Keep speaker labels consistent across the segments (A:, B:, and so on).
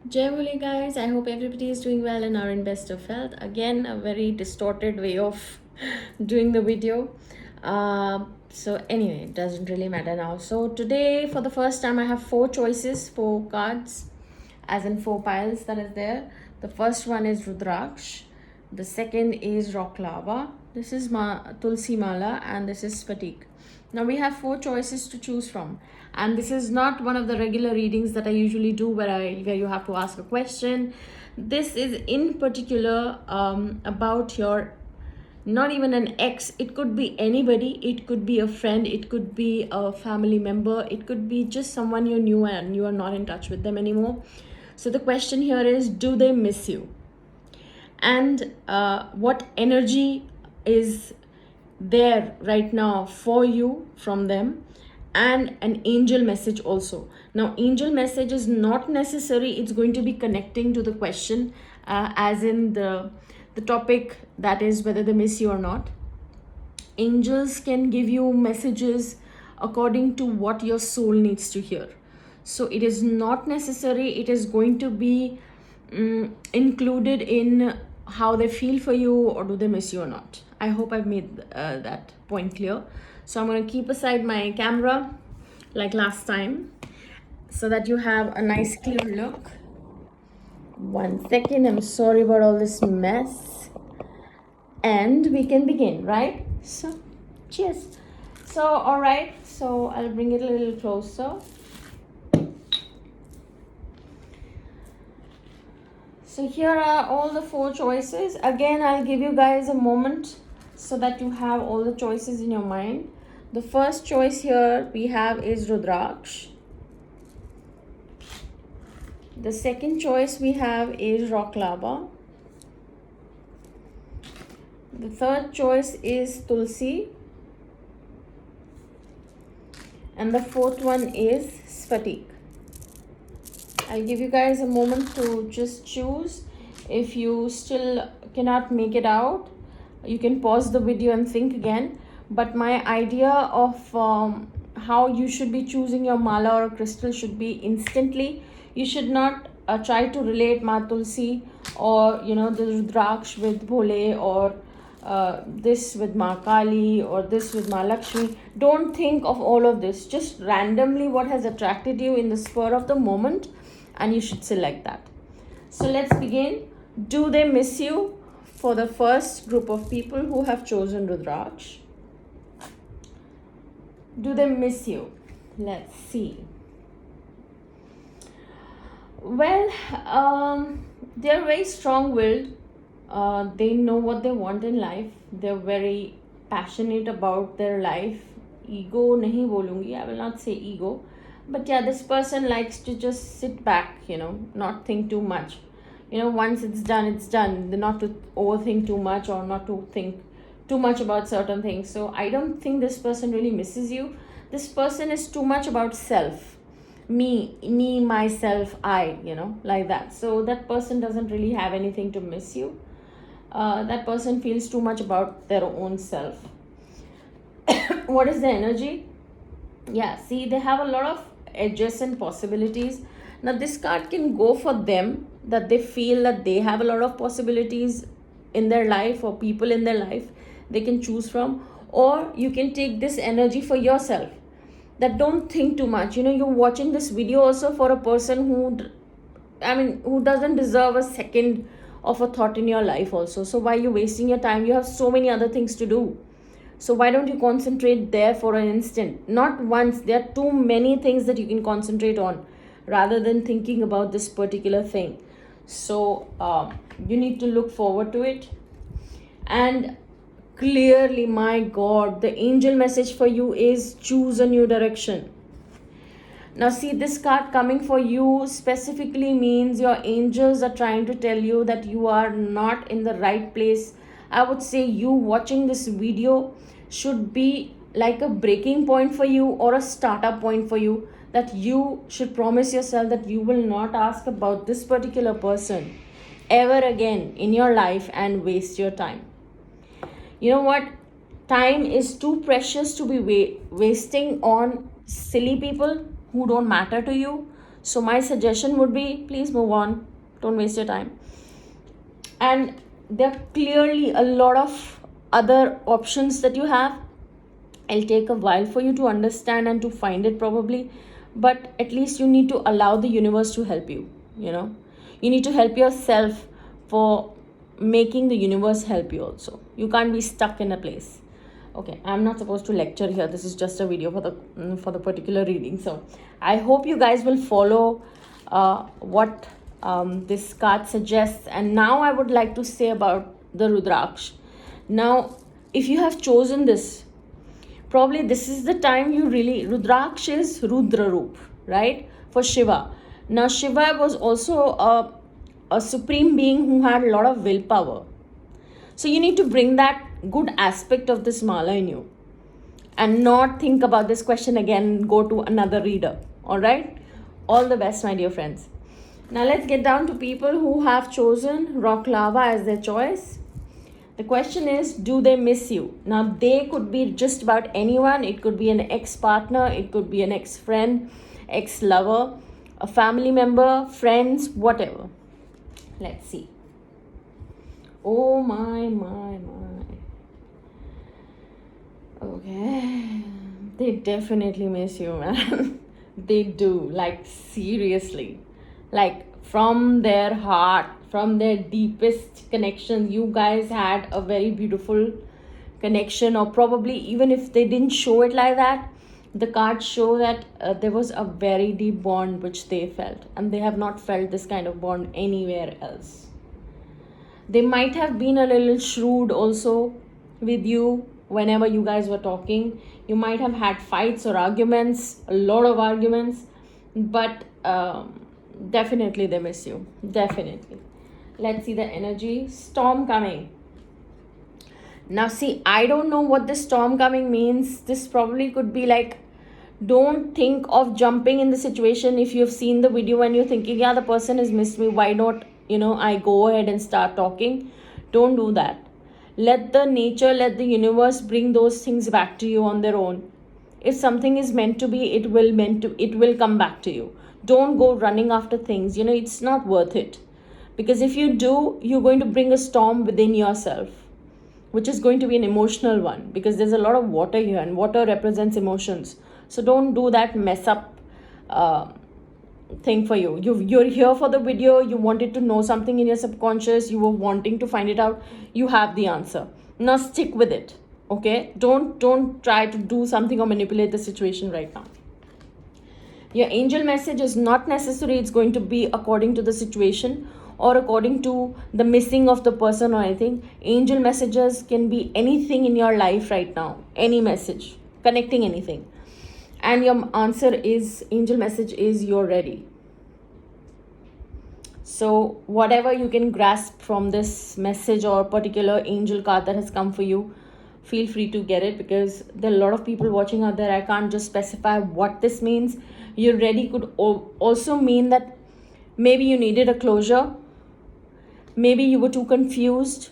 A: Jai Bole guys, I hope everybody is doing well and are in best of health. Again, a very distorted way of doing the video. So anyway, it doesn't really matter now. So today, for the first time, I have four choices, four cards, as in four piles that is there. The first one is Rudraksh. The second is Rock Lava. This is Tulsi Mala, and this is Spatik. Now we have four choices to choose from, and this is not one of the regular readings that I usually do where you have to ask a question. This is in particular about your, not even an ex, it could be anybody, it could be a friend, it could be a family member, it could be just someone you knew and you are not in touch with them anymore. So the question here is, do they miss you? And what energy is there right now for you from them? And an angel message also. Now angel message is not necessary, it's going to be connecting to the question, as in the topic, that is whether they miss you or not. Angels can give you messages according to what your soul needs to hear. So it is not necessary, it is going to be included in how they feel for you, or do they miss you or not. I hope I've made that point clear. So I'm going to keep aside my camera like last time so that you have a nice clear look. 1 second, I'm sorry about all this mess. And we can begin, right? So cheers. So all right, so I'll bring it a little closer. So here are all the four choices. Again, I'll give you guys a moment so that you have all the choices in your mind. The first choice here we have is Rudraksh. The second choice we have is Rock Lava. The third choice is Tulsi. And the fourth one is Spatik. I'll give you guys a moment to just choose. If you still cannot make it out, you can pause the video and think again. But my idea of how you should be choosing your mala or crystal should be instantly. You should not try to relate Ma Tulsi or the Rudraksh with Bhole, or this with Ma Kali, or this with Ma Lakshmi. Don't think of all of this. Just randomly what has attracted you in the spur of the moment, and you should select that. So let's begin. Do they miss you? For the first group of people who have chosen Rudraksh, do they miss you? Let's see. Well, they're very strong-willed. They know what they want in life. They're very passionate about their life. Ego nahi bolungi, I will not say ego, but yeah, this person likes to just sit back, not think too much. Once it's done. Not to overthink too much, or not to think too much about certain things. So I don't think this person really misses you. This person is too much about self. Me, myself, I, like that. So that person doesn't really have anything to miss you. That person feels too much about their own self. What is the energy? Yeah, see, they have a lot of adjacent possibilities. Now this card can go for them, that they feel that they have a lot of possibilities in their life, or people in their life they can choose from. Or you can take this energy for yourself, that don't think too much. You're watching this video also for a person who doesn't deserve a second of a thought in your life also. So why are you wasting your time? You have so many other things to do. So why don't you concentrate there for an instant? Not once. There are too many things that you can concentrate on rather than thinking about this particular thing. So you need to look forward to it. And clearly, my God, the angel message for you is choose a new direction. Now see, this card coming for you specifically means your angels are trying to tell you that you are not in the right place. I would say you watching this video should be like a breaking point for you, or a startup point for you, that you should promise yourself that you will not ask about this particular person ever again in your life and waste your time. You know what? Time is too precious to be wasting on silly people who don't matter to you. So my suggestion would be, please move on. Don't waste your time. And there are clearly a lot of other options that you have. It'll take a while for you to understand and to find it probably, but at least you need to allow the universe to help you. You need to help yourself for making the universe help you also. You can't be stuck in a place. Okay, I'm not supposed to lecture here. This is just a video for the particular reading. So I hope you guys will follow what this card suggests. And now I would like to say about the Rudraksh. Now, if you have chosen this, probably this is the time you really, Rudraksh is Rudra Roop, right? For Shiva. Now, Shiva was also a supreme being who had a lot of willpower. So you need to bring that good aspect of this mala in you and not think about this question again, go to another reader. All right? All the best, my dear friends. Now let's get down to people who have chosen rock lava as their choice. The question is, do they miss you? Now, they could be just about anyone. It could be an ex-partner. It could be an ex-friend, ex-lover, a family member, friends, whatever. Let's see. Oh my. Okay. They definitely miss you, man. They do. Like, seriously. Like, from their heart, from their deepest connection, you guys had a very beautiful connection, or probably even if they didn't show it like that, the cards show that there was a very deep bond which they felt, and they have not felt this kind of bond anywhere else. They might have been a little shrewd also with you whenever you guys were talking. You might have had fights or arguments, a lot of arguments, but definitely they miss you. Definitely. Let's see the energy. Storm coming. Now see, I don't know what this storm coming means. This probably could be like, don't think of jumping in the situation. If you've seen the video and you're thinking, yeah, the person has missed me, why not, I go ahead and start talking. Don't do that. Let the nature, let the universe bring those things back to you on their own. If something is meant to be, it will come back to you. Don't go running after things. It's not worth it. Because if you do, you're going to bring a storm within yourself, which is going to be an emotional one, because there's a lot of water here, and water represents emotions. So don't do that mess up thing for you. You're here for the video. You wanted to know something in your subconscious. You were wanting to find it out. You have the answer. Now stick with it. Okay? Don't try to do something or manipulate the situation right now. Your angel message is not necessary. It's going to be according to the situation or according to the missing of the person or anything. Angel messages can be anything in your life right now. Any message. Connecting anything. And your answer is, angel message is, you're ready. So whatever you can grasp from this message or particular angel card that has come for you, feel free to get it, because there are a lot of people watching out there. I can't just specify what this means. You're ready could also mean that maybe you needed a closure. Maybe you were too confused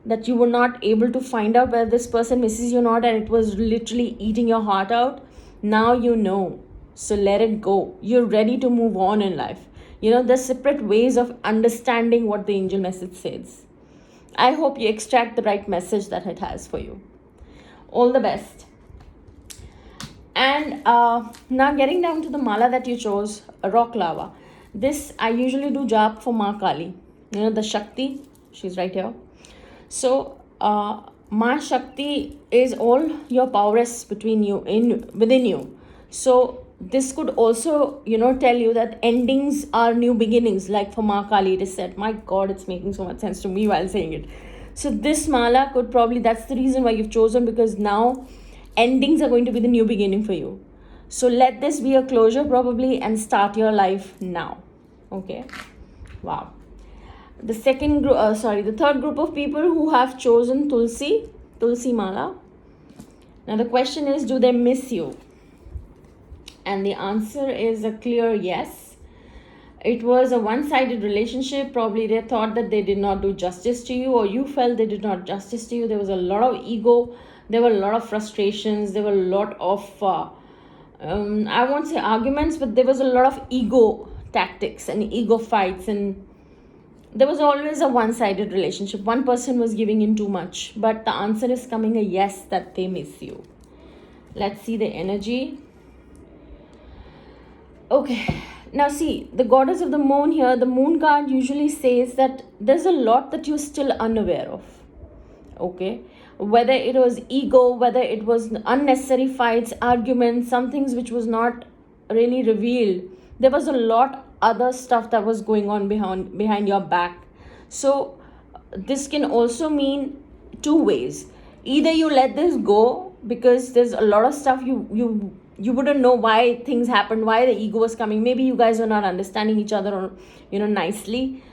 A: that you were not able to find out whether this person misses you or not, and it was literally eating your heart out. Now you know. So let it go. You're ready to move on in life. There's separate ways of understanding what the angel message says. I hope you extract the right message that it has for you. All the best. And now getting down to the mala that you chose, rock lava. This I usually do jap for Ma Kali. The Shakti, she's right here. So Ma Shakti is all your powers within you. So this could also, tell you that endings are new beginnings. Like for Ma Kali, it is said. My God, it's making so much sense to me while saying it. So this mala could probably, that's the reason why you've chosen, because now endings are going to be the new beginning for you. So let this be a closure probably, and start your life now. Okay. Wow. The third group of people who have chosen Tulsi Mala. Now the question is, do they miss you? And the answer is a clear yes. It was a one-sided relationship. Probably they thought that they did not do justice to you, or you felt they did not justice to you. There was a lot of ego. There were a lot of frustrations. There were a lot of, I won't say arguments, but there was a lot of ego tactics and ego fights, and there was always a one-sided relationship. One person was giving in too much, but the answer is coming a yes, that they miss you. Let's see the energy. Okay, now see, the goddess of the moon here, the moon card usually says that there's a lot that you're still unaware of. Okay, whether it was ego, whether it was unnecessary fights, arguments, some things which was not really revealed, there was a lot other stuff that was going on behind your back. So this can also mean two ways. Either you let this go because there's a lot of stuff you wouldn't know why things happened, why the ego was coming. Maybe you guys were not understanding each other, or nicely.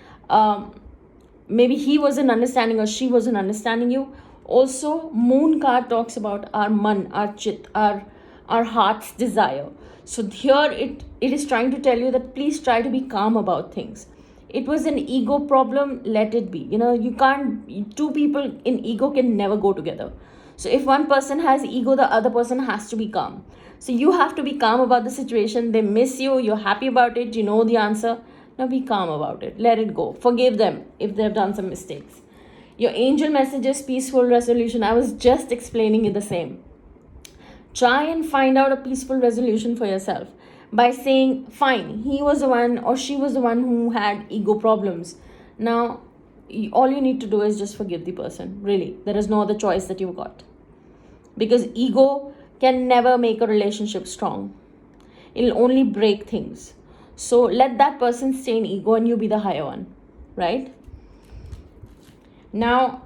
A: Maybe he wasn't understanding or she wasn't understanding you. Also, moon card talks about our man, our chit, our heart's desire. So here it is trying to tell you that please try to be calm about things. It was an ego problem, let it be. You can't, two people in ego can never go together. So if one person has ego, the other person has to be calm. So you have to be calm about the situation. They miss you, you're happy about it, you know the answer. Now be calm about it. Let it go. Forgive them if they've done some mistakes. Your angel message is peaceful resolution. I was just explaining it the same. Try and find out a peaceful resolution for yourself by saying, fine, he was the one or she was the one who had ego problems. Now, all you need to do is just forgive the person. Really, there is no other choice that you've got. Because ego can never make a relationship strong. It'll only break things. So let that person stay in ego and you be the higher one, right? Now,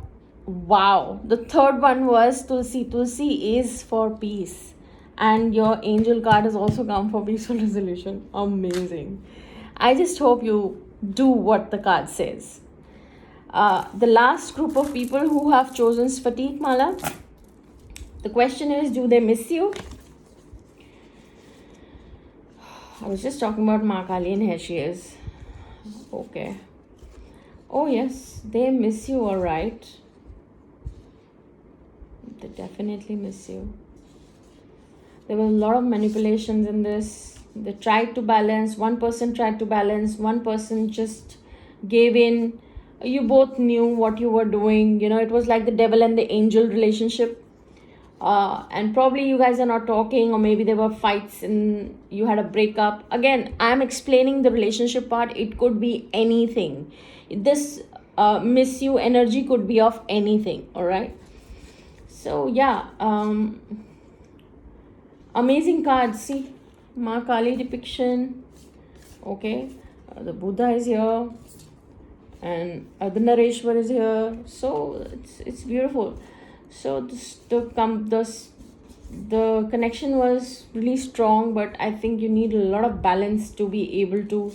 A: wow, the third one was Tulsi. Tulsi is for peace. And your angel card has also come for peaceful resolution. Amazing. I just hope you do what the card says. The last group of people who have chosen Sphatik Mala, the question is, do they miss you? I was just talking about Ma Kali and here she is. Okay. Oh yes, they miss you, alright. They definitely miss you. There were a lot of manipulations in this. They tried to balance. One person tried to balance. One person just gave in. You both knew what you were doing. It was like the devil and the angel relationship. And probably you guys are not talking, or maybe there were fights and you had a breakup. Again, I'm explaining the relationship part. It could be anything. This miss you energy could be of anything. All right. So yeah, amazing cards. See, Ma Kali depiction. Okay, the Buddha is here, and Ardhanareshwar is here. So it's beautiful. So the connection was really strong, but I think you need a lot of balance to be able to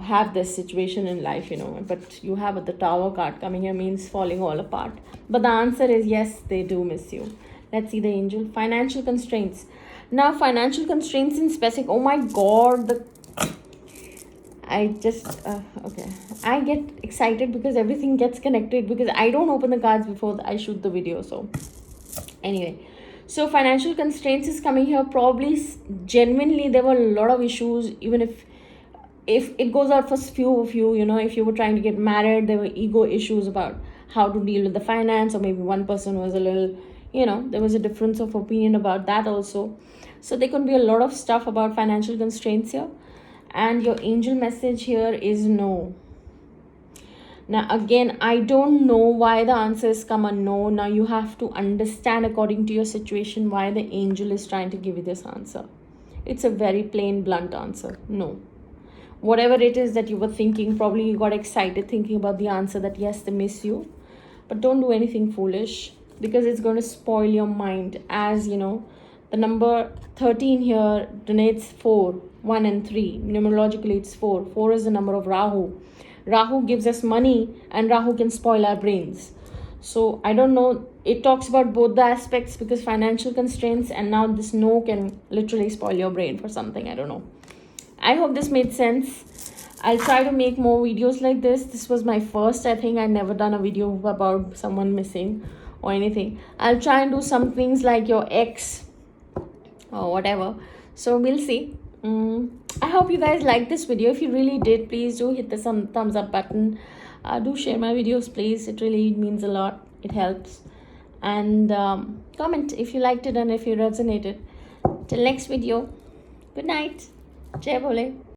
A: have this situation in life, But you have the Tower card coming here, means falling all apart. But the answer is yes, they do miss you. Let's see the angel. Financial constraints. Now, financial constraints in specific. Oh my God, okay. I get excited because everything gets connected, because I don't open the cards before I shoot the video. So anyway, so financial constraints is coming here. Probably genuinely there were a lot of issues. Even if it goes out for few of you, if you were trying to get married, there were ego issues about how to deal with the finance, or maybe one person was a little, there was a difference of opinion about that also. So there could be a lot of stuff about financial constraints here. And your angel message here is no. Now again, I don't know why the answer is come a no. Now you have to understand according to your situation why the angel is trying to give you this answer. It's a very plain, blunt answer. No. Whatever it is that you were thinking, probably you got excited thinking about the answer that yes, they miss you. But don't do anything foolish, because it's going to spoil your mind. As the number 13 here denotes 4, 1 and 3. Numerologically, it's 4. 4 is the number of Rahu. Rahu gives us money, and Rahu can spoil our brains. So I don't know. It talks about both the aspects, because financial constraints and now this no can literally spoil your brain for something. I don't know. I hope this made sense. I'll try to make more videos like this. This was my first. I think I never done a video about someone missing or anything. I'll try and do some things like your ex or whatever. So we'll see. I hope you guys liked this video. If you really did, please do hit the some thumbs up button. Do share my videos, please. It really means a lot. It helps. And comment if you liked it and if you resonated. Till next video. Good night. Jai Bole.